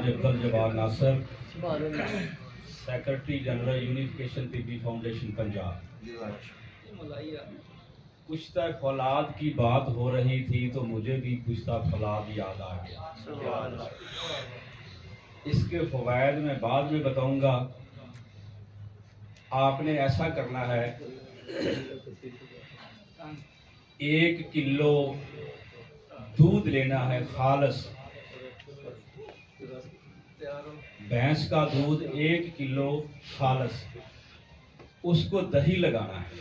हाज Abdul Jabbar Nasar, secretary general Unification Tibbi Foundation Punjab. कुश्ता फौलाद की बात हो रही थी तो मुझे भी कुश्ता फौलाद याद आ गया। इसके फवायद मैं बाद में बताऊंगा। आपने ऐसा करना है, 1 किलो दूध लेना है, खालस भैंस का दूध 1 किलो खालस, उसको दही लगाना है,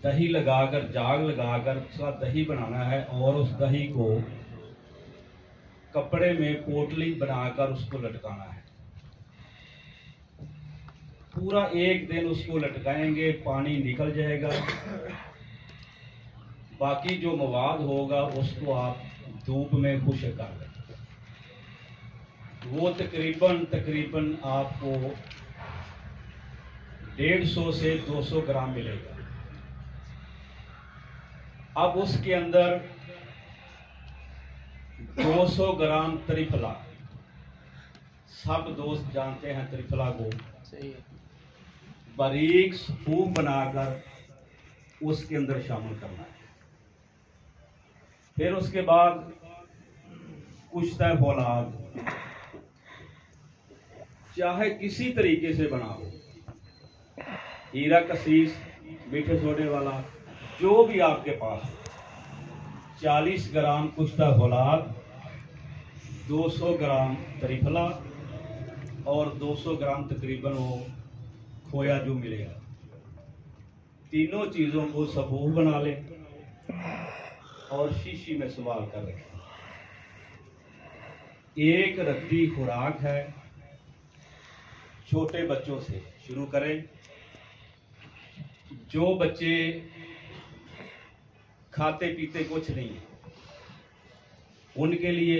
दही लगाकर जाग लगाकर उसका दही बनाना है और उस दही को कपड़े में पोटली बनाकर उसको लटकाना है। पूरा 1 दिन उसको लटकाएंगे, पानी निकल जाएगा, बाकी जो मवाद होगा उसको आप धूप में खुश्क कर लें। वो तकरीबन आपको 150 से 200 ग्राम मिलेगा। अब उसके अंदर 200 ग्राम त्रिफला, सब दोस्त जानते हैं त्रिफला को, बारीक सूप बनाकर उसके अंदर शामिल करना है। फिर उसके बाद कुश्ता फौलाद चाहे किसी तरीके से बनाओ, हीरा कसीस, मीठे सोडे वाला, जो भी आपके पास, 40 ग्राम कुश्ता फौलाद, 200 ग्राम त्रिफला और 200 ग्राम तकरीबन वो खोया जो मिलेगा। तीनों चीजों को सफूफ बना लें और शीशी में संभाल कर रखें। एक रत्ती खुराक है, छोटे बच्चों से शुरू करें। जो बच्चे खाते पीते कुछ नहीं है, उनके लिए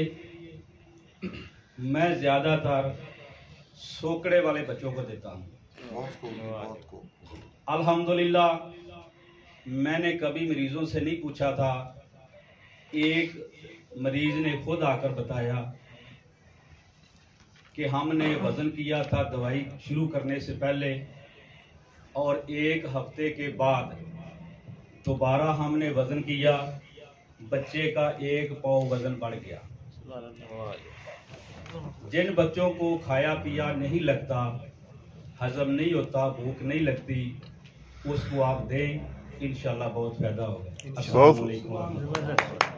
मैं ज्यादातर सोकड़े वाले बच्चों को देता हूँ। अल्हम्दुलिल्लाह मैंने कभी मरीजों से नहीं पूछा था, एक मरीज ने खुद आकर बताया कि हमने वजन किया था दवाई शुरू करने से पहले और 1 हफ्ते के बाद दोबारा हमने वजन किया, बच्चे का 1 पाव वजन बढ़ गया। जिन बच्चों को खाया पिया नहीं लगता, हजम नहीं होता, भूख नहीं लगती, उसको आप दें, इंशाल्लाह बहुत फायदा होगा। अस्सलाम वालेकुम।